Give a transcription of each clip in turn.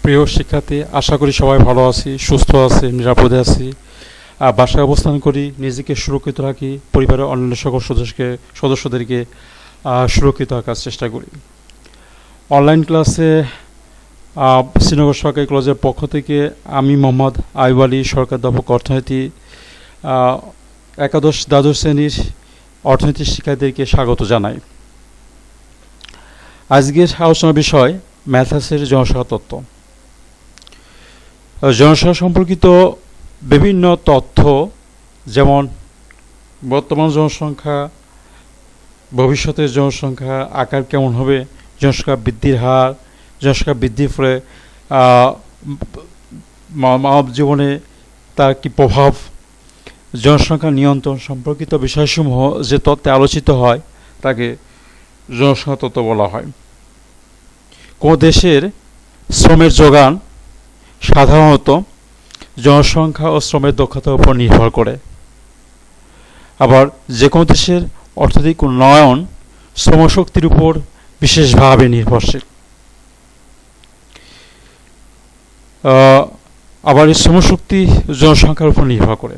প্রিয় শিক্ষার্থী, আশা করি সবাই ভালো আছি, সুস্থ আছি, নিরাপদে আছি। বাসায় অবস্থান করি, নিজেকে সুরক্ষিত রাখি, পরিবারের অন্যান্য সকল সদস্যদেরকে সুরক্ষিত রাখার চেষ্টা করি। অনলাইন ক্লাসে শ্রীনগর সরকারি কলেজের পক্ষ থেকে আমি মোহাম্মদ আইয়ুব আলী, সরকারি অধ্যাপক অর্থনীতি, একাদশ দ্বাদশ শ্রেণীর অর্থনীতি শিক্ষার্থীদেরকে স্বাগত জানাই। আজকের আলোচনার বিষয় ম্যালথাসের জনসংখ্যা তত্ত্ব। জনসংখ্যা সম্পর্কিত বিভিন্ন তথ্য, যেমন বর্তমান জনসংখ্যা, ভবিষ্যতের জনসংখ্যা আকার কেমন হবে, জনসংখ্যা বৃদ্ধির হার, জনসংখ্যা বৃদ্ধির ফলে মানব জীবনে তার কী প্রভাব, জনসংখ্যা নিয়ন্ত্রণ সম্পর্কিত বিষয়সমূহ যে তত্ত্বে আলোচিত হয় তাকে জনসংখ্যা তত্ত্ব বলা হয়। কোনো দেশের শ্রমের যোগান সাধারণত জনসংখ্যা ও শ্রমের দক্ষতার উপর নির্ভর করে। আবার যে কোনো দেশের অর্থনৈতিক উন্নয়ন শ্রমশক্তির উপর বিশেষভাবে নির্ভরশীল। আবার এই শ্রমশক্তি জনসংখ্যার উপর নির্ভর করে।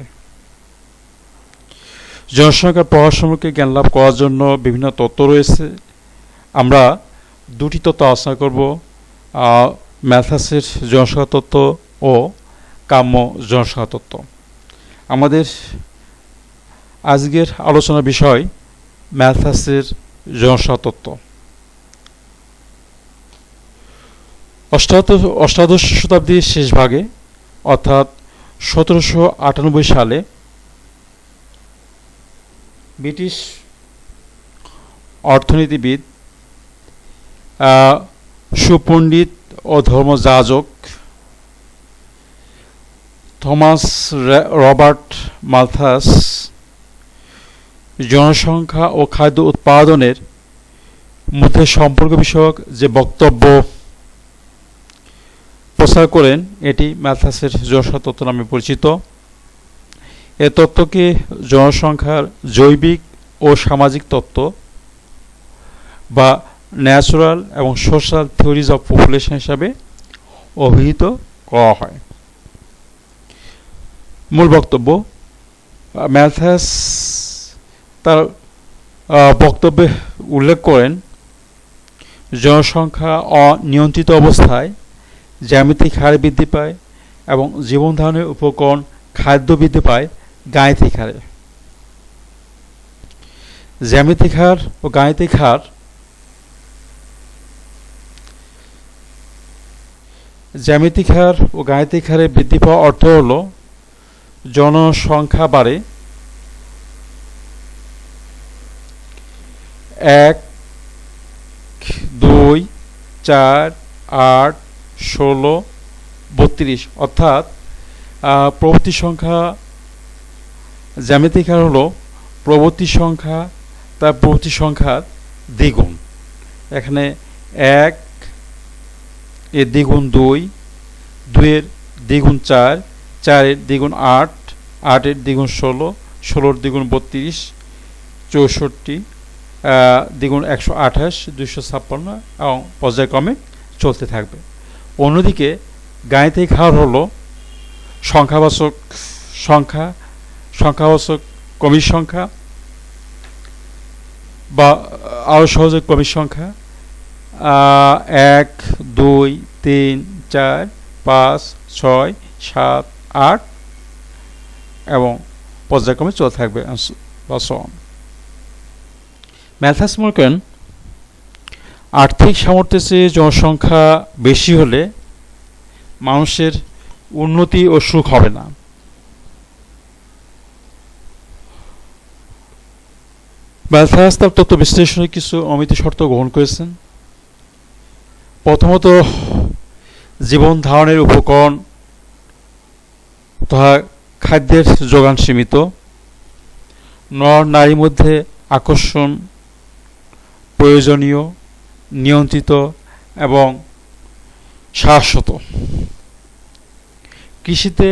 জনসংখ্যার প্রভাব সম্পর্কে জ্ঞান লাভ করার জন্য বিভিন্ন তত্ত্ব রয়েছে। আমরা দুটি তত্ত্ব আলোচনা করব, ম্যালথাসের জনসংখ্যা তত্ত্ব ও কাম্য জনসংখ্যা তত্ত্ব। আমাদের আজকের আলোচনার বিষয় ম্যালথাসের জনসংখ্যা তত্ত্ব। অষ্টাদশ শতাব্দীর শেষ ভাগে, অর্থাৎ 1798 সালে ব্রিটিশ অর্থনীতিবিদ, সুপণ্ডিত ও ধর্মযাজক থমাস রবার্ট ম্যালথাস জনসংখ্যা ও খাদ্য উৎপাদনের মধ্যে সম্পর্ক বিষয়ক যে বক্তব্য প্রচার করেন, এটি ম্যালথাসের জনসংখ্যা তত্ত্ব নামে পরিচিত। এ তত্ত্বকে জনসংখ্যার জৈবিক ও সামাজিক তত্ত্ব বা ন্যাচারাল এবং সোশ্যাল থিওরিজ অফ পপুলেশন হিসাবে অভিহিত করা হয়। মূল বক্তব্য, ম্যালথাস তার বক্তব্যে উল্লেখ করেন, জনসংখ্যা অনিয়ন্ত্রিত অবস্থায় জ্যামিতিক হারে বৃদ্ধি পায় এবং জীবনধারণের উপকরণ খাদ্য বৃদ্ধি পায় গাণিতিক হারে। জ্যামিতিক হার ও গাণিতিক হারে বৃদ্ধি পাওয়ার অর্থ হল জনসংখ্যা বাড়ে 1, 2, 4, 8, 16, 32, অর্থাৎ প্রবর্তী সংখ্যা। জ্যামিতিক হার হল প্রবর্তী সংখ্যা তার প্রবর্তী সংখ্যার দ্বিগুণ। এখানে 1 এর দ্বিগুণ 2, 2 এর দ্বিগুণ 4, 4 এর দ্বিগুণ 8, 8 এর দ্বিগুণ 16, 16 এর দ্বিগুণ 32, 64 দ্বিগুণ 128, 256 এবং পর্যায়ক্রমে চলতে থাকবে। অন্যদিকে গাণিতিক হার হল সংখ্যাবাচক ক্রমিক সংখ্যা বা আরও সহজে ক্রমিক সংখ্যা 1, 2, 3, 4, 5, 6, 7, 8 এবং পর্যায়ক্রমে চলতে থাকবে বা so on। ম্যালথাস মনে করেন, আর্থিক সামর্থ্যের চেয়ে জনসংখ্যা বেশি হলে মানুষের উন্নতি ও সুখ হবে না। ম্যালথাস তার তত্ত্ব বিশ্লেষণে কিছু অমিত শর্ত গ্রহণ করেছেন। প্রথমত, জীবন ধারণের উপকরণ তথা খাদ্যের যোগান সীমিত। নর নারীর মধ্যে আকর্ষণ প্রয়োজনীয়, নিয়ন্ত্রিত এবং শাশ্বত। কৃষিতে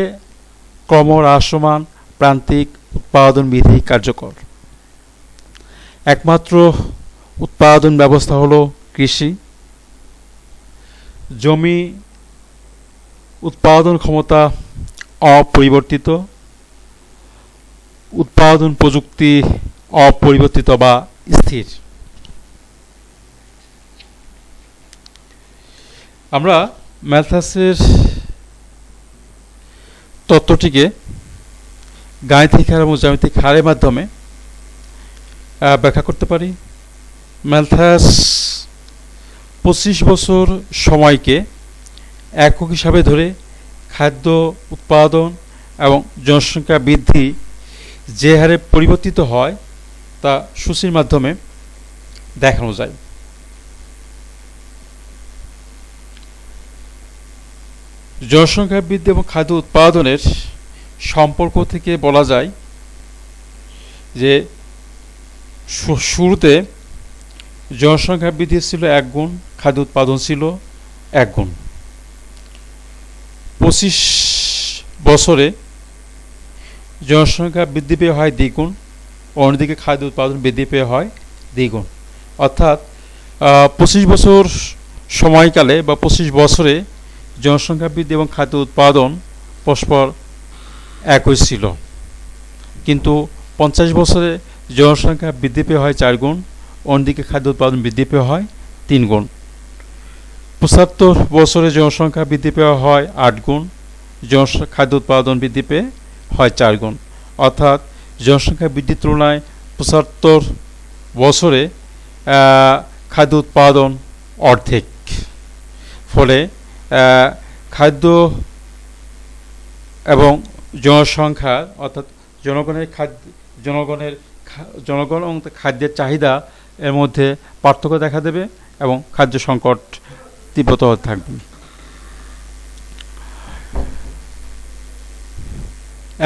ক্রমহ্রাসমান প্রান্তিক উৎপাদন বিধি কার্যকর। একমাত্র উৎপাদন ব্যবস্থা হল কৃষি। জমি উৎপাদন ক্ষমতা অপরিবর্তিত, উৎপাদন প্রযুক্তি অপরিবর্তিত বা স্থির। আমরা ম্যালথাসের তত্ত্বটিকে গাণিতিক হার এবং জ্যামিতিক হারের মাধ্যমে ব্যাখ্যা করতে পারি। ম্যালথাস 25 বছর সময়কে একক হিসাবে ধরে খাদ্য উৎপাদন এবং জনসংখ্যা বৃদ্ধি যে হারে পরিবর্তিত হয় তা সূচির মাধ্যমে দেখানো যায়। জনসংখ্যা বৃদ্ধি এবং খাদ্য উৎপাদনের সম্পর্ক থেকে বলা যায় যে শুরুতে জনসংখ্যা বৃদ্ধি ছিল 1 গুণ, খাদ্য উৎপাদন ছিল 1 গুণ। 25 বছরে জনসংখ্যা বৃদ্ধি পেয়ে হয় দ্বিগুণ, অন্যদিকে খাদ্য উৎপাদন বৃদ্ধি পেয়ে হয় দ্বিগুণ। অর্থাৎ 25 বছর সময়কালে বা 25 বছরে জনসংখ্যা বৃদ্ধি এবং খাদ্য উৎপাদন পরস্পর একই ছিল, কিন্তু 50 বছরে জনসংখ্যা বৃদ্ধি পেয়ে হয় 4 গুণ, অন্যদিকে খাদ্য উৎপাদন বৃদ্ধি পেয়ে হয় 3 গুণ। 75 বছরে জনসংখ্যা বৃদ্ধি পেয়ে হয় 8 গুণ, খাদ্য উৎপাদন বৃদ্ধি পেয়ে হয় 4 গুণ। অর্থাৎ জনসংখ্যা বৃদ্ধির তুলনায় 75 বছরে খাদ্য উৎপাদন অর্ধেক। ফলে খাদ্য এবং জনসংখ্যা অর্থাৎ জনগণ এবং খাদ্যের চাহিদা এর মধ্যে পার্থক্য দেখা দেবে এবং খাদ্য সংকট তীব্রতর হতে থাকবে।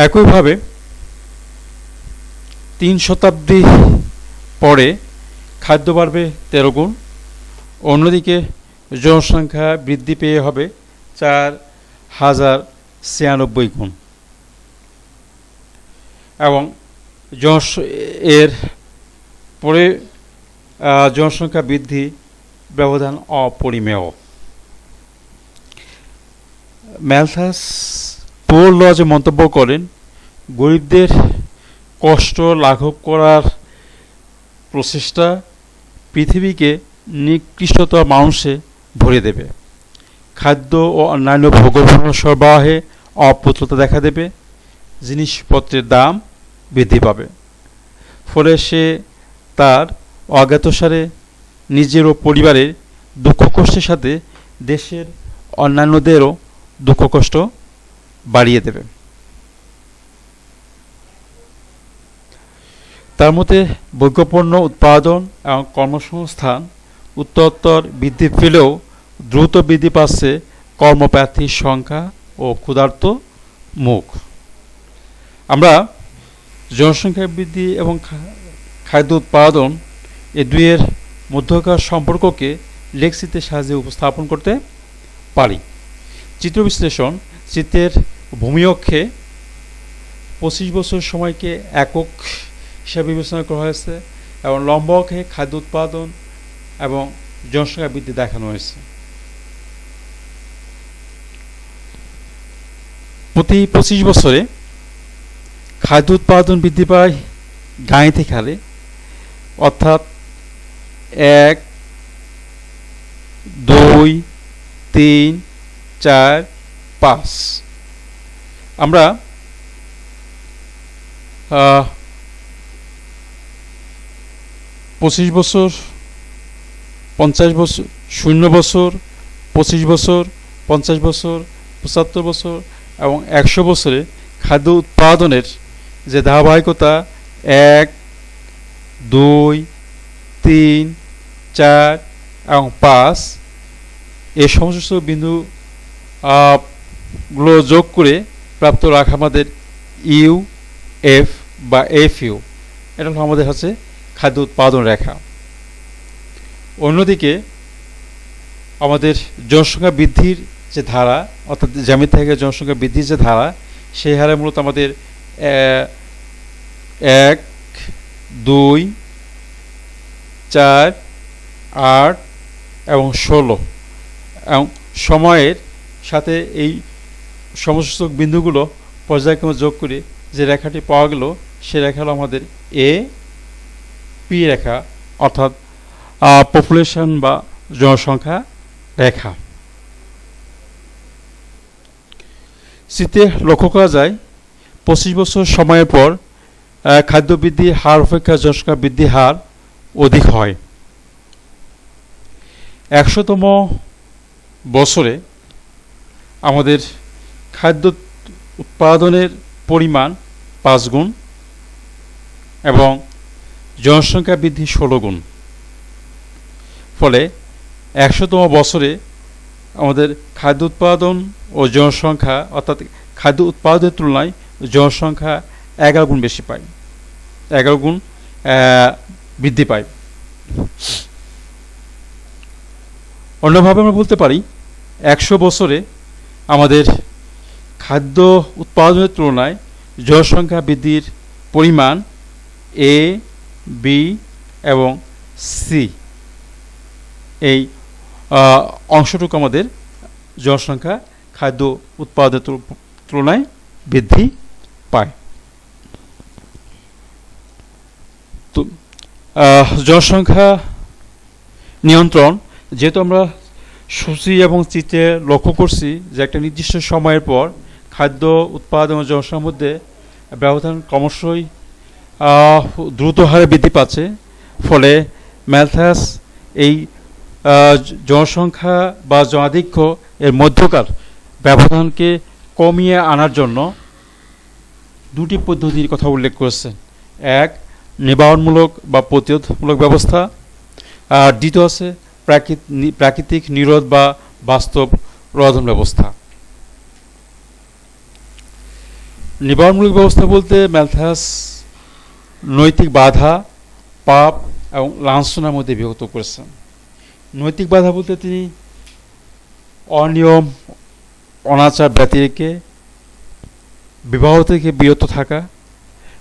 একইভাবে 3 শতাব্দী পরে খাদ্য বাড়বে 13 গুণ, অন্যদিকে জনসংখ্যা বৃদ্ধি পেয়ে হবে 4096 গুণ এবং এর পরে জনসংখ্যা বৃদ্ধি ব্যবধান অপরিমেয়। ম্যালথাস পোর লজে মন্তব্য করেন, গরিবদের কষ্ট লাঘব করার প্রচেষ্টা পৃথিবীকে নিকৃষ্টতর মানুষে ভরে দেবে। খাদ্য ও অন্যান্য ভোগ্যপণ্য সরবরাহে অপ্রতুলতা দেখা দেবে, জিনিসপত্রের দাম বৃদ্ধি পাবে। ফলে সে তার অজ্ঞাতসারে নিজের ও পরিবারের দুঃখ কষ্টের সাথে দেশের অন্যান্যদেরও দুঃখ কষ্ট বাড়িয়ে দেবে। তার মতে ভোগ্যপণ্য উৎপাদন এবং কর্মসংস্থান উত্তরোত্তর বৃদ্ধি পেলেও দ্রুত বৃদ্ধি পাচ্ছে কর্মপ্রার্থীর সংখ্যা ও ক্ষুধার্ত মুখ। আমরা জনসংখ্যা বৃদ্ধি এবং খাদ্য উৎপাদন এ দুইয়ের মধ্যকার সম্পর্ককে লেখচিত্রের সাহায্যে উপস্থাপন করতে পারি। চিত্র বিশ্লেষণ: চিত্রের ভূমি অক্ষে 25 বছর সময়কে একক হিসাবে বিবেচনা করা হয়েছে এবং লম্ব অক্ষে খাদ্য উৎপাদন এবং জনসংখ্যা বৃদ্ধি দেখানো হয়েছে। প্রতি 25 বছরে খাদ্য উৎপাদন বৃদ্ধি পায় গাণিতিক হারে, অর্থাৎ 1, 2, 3, 4, 5। আমরা 25 বছর, 50 বছর, 0 বছর, 25 বছর, 50 বছর, 75 বছর এবং 100 বছরে খাদ্য উৎপাদনের যে ধারাবাহিকতা 1, 2, 3, 4 এবং 5, এই সমস্ত বিন্দু গুলো যোগ করে প্রাপ্ত রাখা আমাদের ইউ এফ বা এফ ইউ, এটা হলো আমাদের হচ্ছে খাদ্য উৎপাদন রেখা। অন্যদিকে আমাদের জনসংখ্যা বৃদ্ধির যে ধারা, অর্থাৎ জ্যামিতি থেকে জনসংখ্যা বৃদ্ধির যে ধারা, সেই হারে মূলত আমাদের 1, 2, 4, 8 এবং 16 এবং সময়ের সাথে এই সমসূচক বিন্দুগুলো পর্যায়ক্রমে যোগ করে যে রেখাটি পাওয়া গেল সে রেখা হলো আমাদের এ পি রেখা, অর্থাৎ পপুলেশন বা জনসংখ্যা রেখা। চিত্রে লক্ষ্য করা যায় 25 বছর সময়ের পর খাদ্য বৃদ্ধির হার অপেক্ষা জনসংখ্যা বৃদ্ধির হার অধিক হয়। 100তম বছরে আমাদের খাদ্য উৎপাদনের পরিমাণ 5 গুণ এবং জনসংখ্যা বৃদ্ধি 16 গুণ। ফলে 100তম বছরে আমাদের খাদ্য উৎপাদন ও জনসংখ্যা, অর্থাৎ খাদ্য উৎপাদনের তুলনায় জনসংখ্যা 11 গুণ বেশি পায়, 11 গুণ বৃদ্ধি পায়। অন্যভাবে আমরা বলতে পারি 100 বছরে আমাদের খাদ্য উৎপাদনের তুলনায় জনসংখ্যা বৃদ্ধির পরিমাণ এ, বি এবং সি, এই অংশটুকু আমাদের জনসংখ্যা খাদ্য উৎপাদনের তুলনায় বৃদ্ধি পায়। তো জনসংখ্যা নিয়ন্ত্রণ, যেহেতু আমরা সূচি এবং চিত্রে লক্ষ্য করছি যে একটা নির্দিষ্ট সময়ের পর খাদ্য উৎপাদন ও জনসংখ্যার মধ্যে ব্যবধান ক্রমশই দ্রুত হারে বৃদ্ধি পাচ্ছে, ফলে ম্যালথাস এই জনসংখ্যা বা জনাধিক্য এর মধ্যকার ব্যবধানকে কমিয়ে আনার জন্য দুটি পদ্ধতির কথা উল্লেখ করেছেন। এক, নিবারণমূলক বা প্রতিরোধমূলক ব্যবস্থা, আর দ্বিতীয় আছে প্রাকৃতিক নিরোধ বা বাস্তব রোধন ব্যবস্থা। নিবারণমূলক ব্যবস্থা বলতে ম্যালথাস নৈতিক বাধা, পাপ এবং লাঞ্ছনার মধ্যে বিভক্ত করেছেন। নৈতিক বাধা বলতে তিনি অনিয়ম, অনাচার ব্যতি রেখে বিবাহ থেকে বিরত থাকা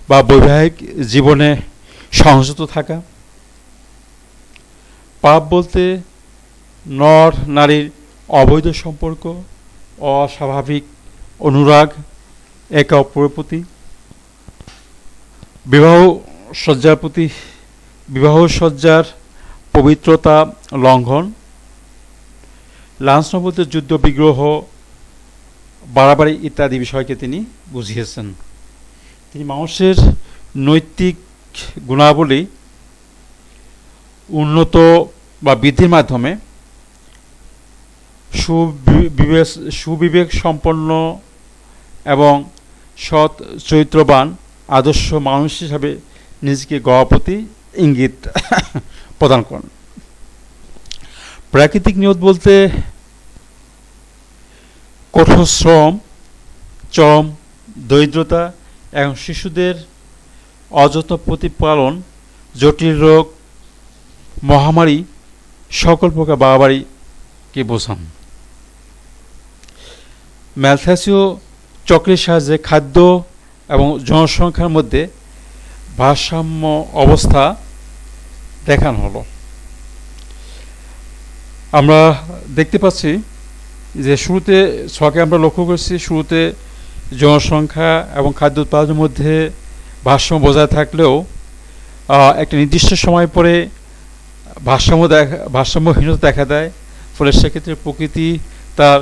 বা বৈবাহিক জীবনে সংযত থাকা। পাপ বলতে নর নারীর অবৈধ সম্পর্ক, অস্বাভাবিক অনুরাগ একে অপরের প্রতি, বিবাহ সজ্জার পবিত্রতা লঙ্ঘন। লাঞ্ছনা বলতে যুদ্ধ, বিগ্রহ, বাড়াবাড়ি ইত্যাদি বিষয়কে তিনি বুঝিয়েছেন। তিনি মানুষের নৈতিক গুণাবলী উন্নত বা বৃদ্ধির মাধ্যমে সুবিবেক সম্পন্ন এবং সৎ চরিত্রবান আদর্শ মানুষ হিসাবে নিজেকে গড়ার প্রতি ইঙ্গিত প্রদান করেন। প্রাকৃতিক নিয়ত বলতে কঠোর শ্রম, চরম দরিদ্রতা এবং শিশুদের অযত্ন প্রতিপালন, জটিল রোগ, মহামারী, সকল প্রকার বাড়াবাড়িকে বোঝান। ম্যালথাসীয় চক্রের সাহায্যে খাদ্য এবং জনসংখ্যার মধ্যে ভারসাম্য অবস্থা দেখানো হলো। আমরা দেখতে পাচ্ছি যে শুরুতে ছকে আমরা লক্ষ্য করছি, শুরুতে জনসংখ্যা এবং খাদ্য উৎপাদনের মধ্যে ভারসাম্য বজায় থাকলেও একটা নির্দিষ্ট সময় পরে ভারসাম্যহীনতা দেখা দেয়। ফলে সেক্ষেত্রে প্রকৃতি তার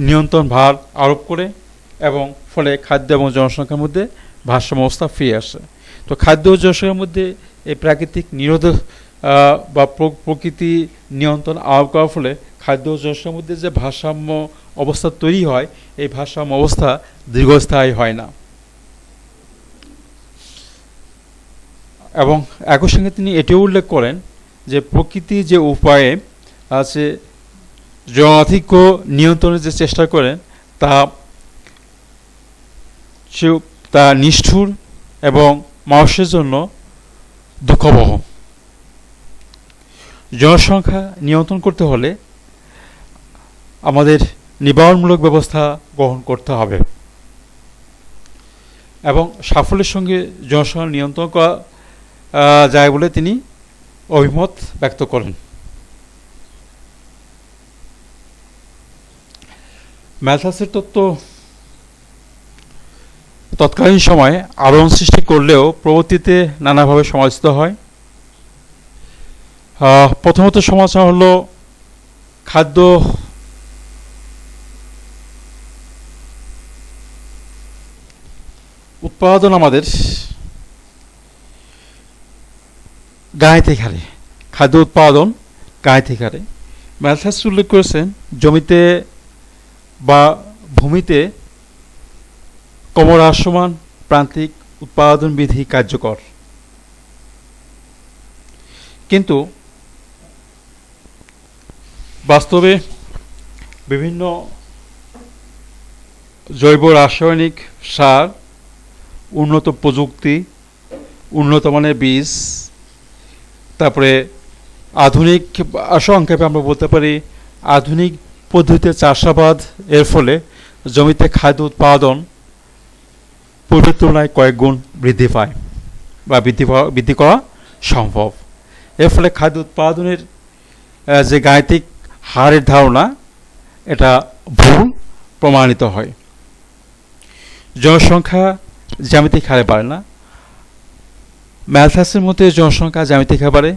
নিয়ন্ত্রণ ভার আরোপ করে এবং ফলে খাদ্য এবং জনসংখ্যার মধ্যে ভারসাম্য অবস্থা ফিরে আসে। তো খাদ্য ও জনসংখ্যার মধ্যে এই প্রাকৃতিক নিরোধ বা প্রকৃতি নিয়ন্ত্রণ আরোপ করার ফলে খাদ্য ও জনসংখ্যার মধ্যে যে ভারসাম্য অবস্থা তৈরি হয়, এই ভারসাম্য অবস্থা দীর্ঘস্থায়ী হয় না। এবং একই সঙ্গে তিনি এটিও উল্লেখ করেন যে প্রকৃতি যে উপায়ে আছে জনাধিক্য নিয়ন্ত্রণের যে চেষ্টা করেন তা নিষ্ঠুর এবং মানুষের জন্য দুঃখবহ। জনসংখ্যা নিয়ন্ত্রণ করতে হলে আমাদের নিবারণমূলক ব্যবস্থা গ্রহণ করতে হবে এবং সাফল্যের সঙ্গে জনসংখ্যা নিয়ন্ত্রণ করা যায় বলে তিনি অভিমত ব্যক্ত করেন। ম্যালথাসের তত্ত্ব তৎকালীন সময়ে আলোড়ন সৃষ্টি করলেও পরবর্তীতে নানাভাবে সমালোচিত হয়। প্রথমত সমালোচনা হলো খাদ্য উৎপাদন আমাদের গায়ে থেকে হারে, খাদ্য উৎপাদন গায়ে থেকে হারে। ম্যালথাস উল্লেখ করেছেন জমিতে বা ভূমিতে ক্রমহ্রাসমান প্রান্তিক উৎপাদন বিধি কার্যকর, কিন্তু বাস্তবে বিভিন্ন জৈব রাসায়নিক সার, উন্নত প্রযুক্তি, উন্নত মানের বীজ, তারপরে আধুনিক, সংক্ষেপে আমরা বলতে পারি আধুনিক পদ্ধতিতে চাষাবাদ এর ফলে জমিতে খাদ্য উৎপাদন পূর্বের তুলনায় কয়েক গুণ বৃদ্ধি পায় বা বৃদ্ধি করা সম্ভব। এর ফলে খাদ্য উৎপাদনের যে গাণিতিক হারের ধারণা এটা ভুল প্রমাণিত হয়। জনসংখ্যা জ্যামিতিক হারে বাড়ে না। ম্যালথাসের মধ্যে জনসংখ্যা জ্যামিতিক হারে বাড়ে,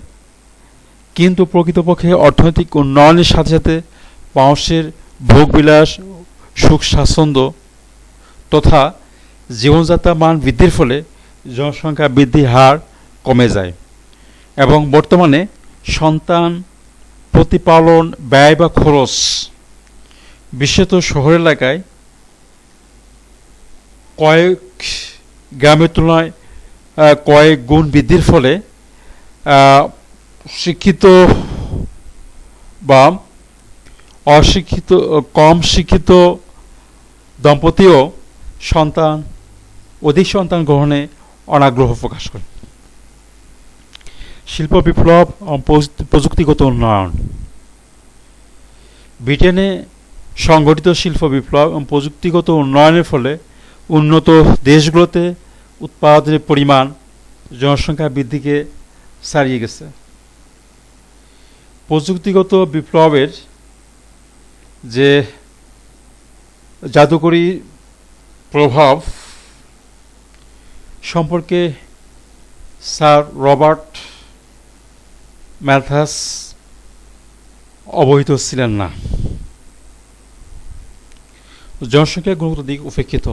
কিন্তু প্রকৃতপক্ষে অর্থনৈতিক উন্নয়নের সাথে সাথে মানুষের ভোগবিলাস, সুখ স্বাচ্ছন্দ্য তথা জীবনযাত্রার মান বৃদ্ধির ফলে জনসংখ্যা বৃদ্ধির হার কমে যায় এবং বর্তমানে সন্তান প্রতিপালন ব্যয় বা খরচ বিশেষত শহর এলাকায় কয়েক গ্রামের তুলনায় কয়েক গুণ বৃদ্ধির ফলে শিক্ষিত বা অশিক্ষিত, কম শিক্ষিত দম্পতিও অধিক সন্তান গ্রহণে অনাগ্রহ প্রকাশ করে। শিল্প বিপ্লব ও প্রযুক্তিগত উন্নয়ন। ব্রিটেনে সংগঠিত শিল্প বিপ্লব এবং প্রযুক্তিগত উন্নয়নের ফলে উন্নত দেশগুলোতে উৎপাদনের পরিমাণ জনসংখ্যা বৃদ্ধিকে ছাড়িয়ে গেছে। প্রযুক্তিগত বিপ্লবের যে জাদুকরী প্রভাব সম্পর্কে স্যার রবার্ট ম্যালথাস অবহিত ছিলেন না। জনসংখ্যার গুণগত দিক উপেক্ষিত।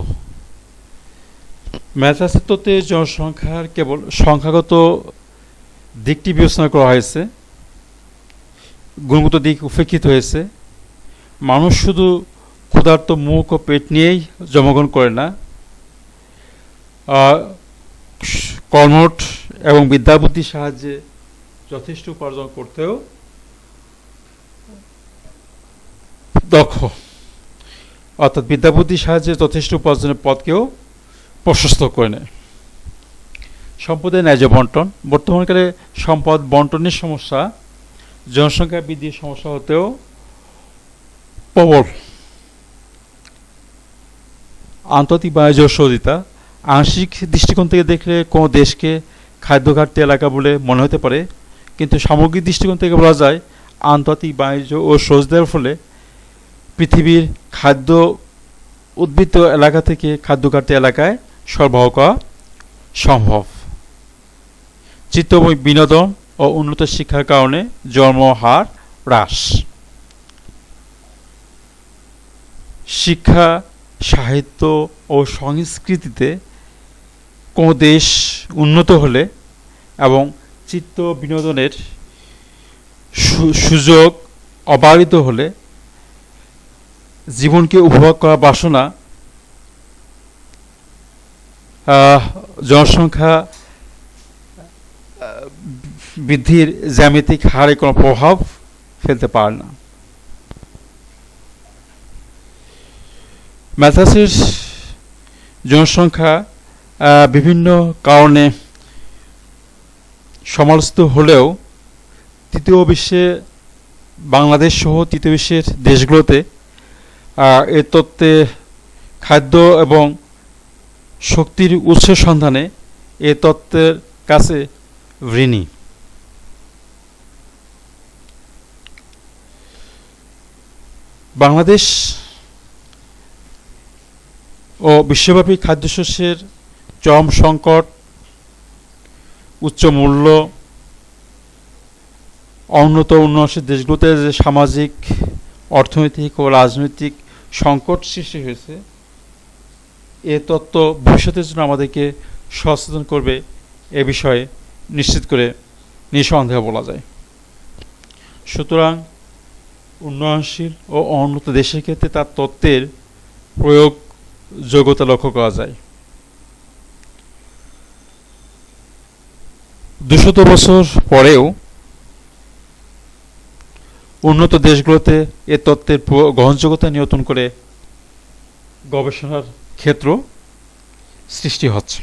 ম্যালথাসের তত্ত্বে জনসংখ্যার কেবল সংখ্যাগত দিকটি বিবেচনা করা হয়েছে, গুণগত দিক উপেক্ষিত হয়েছে। মানুষ শুধু ক্ষুধার্ত মুখ ও পেট নিয়েই জন্মগ্রহণ করে না, কর্মঠ এবং বিদ্যাবুদ্ধির সাহায্যে যথেষ্ট উপার্জন করতেও দক্ষ, অর্থাৎ বিদ্যাবুদ্ধির সাহায্যে যথেষ্ট উপার্জনের পথকেও প্রশস্ত করে নেয়। সম্পদের ন্যায্য বন্টন। বর্তমানকালে সম্পদ বন্টনের সমস্যা জনসংখ্যা বৃদ্ধির সমস্যা হতেও প্রবল। আন্তর্জাতিক বাণিজ্য সহযোগিতা। আংশিক দৃষ্টিকোণ থেকে দেখলে কোনো দেশকে খাদ্য ঘাটতি এলাকা বলে মনে হতে পারে, কিন্তু সামগ্রিক দৃষ্টিকোণ থেকে বলা যায় আন্তর্জাতিক বাণিজ্য ও সহযোগিতার ফলে পৃথিবীর খাদ্য উদ্বৃত্ত এলাকা থেকে খাদ্য ঘাটতি এলাকায় সরবরাহ করা সম্ভব। চিত্ত বিনোদন ও উন্নত শিক্ষার কারণে জন্মহার হ্রাস। শিক্ষা, সাহিত্য ও সংস্কৃতিতে কোনো দেশ উন্নত হলে এবং চিত্ত বিনোদনের সুযোগ অবারিত হলে জীবনকে উপভোগ করার বাসনা জনসংখ্যা বৃদ্ধির জ্যামিতিক হারে কোনো প্রভাব ফেলতে পারে না। ম্যালথাসের জনসংখ্যা বিভিন্ন কারণে সমালোচিত হলেও তৃতীয় বিশ্বে, বাংলাদেশ সহ তৃতীয় বিশ্বের দেশগুলোতে এ তত্ত্বে খাদ্য এবং শক্তির উৎসের সন্ধানে এ তত্ত্বের কাছে ঋণী। বাংলাদেশ ও বিশ্বব্যাপী খাদ্যশস্যের চরম সংকট, উচ্চ মূল্য, উন্নত উন্নয়নশীল দেশগুলোতে যে সামাজিক, অর্থনৈতিক ও রাজনৈতিক সংকট সৃষ্টি হয়েছে, এ তত্ত্ব ভবিষ্যতের জন্য আমাদেরকে সচেতন করবে এ বিষয়ে নিশ্চিত করে নিঃসন্দেহে বলা যায়। সুতরাং উন্নয়নশীল ও অনুন্নত দেশের ক্ষেত্রে তার তত্ত্বের প্রয়োগ যোগ্যতা লক্ষ্য করা যায়। 200 বছর পরেও উন্নত দেশগুলোতে এ তত্ত্বের গ্রহণযোগ্যতা নিয়ন্ত্রণ করে গবেষণার ক্ষেত্র সৃষ্টি হচ্ছে।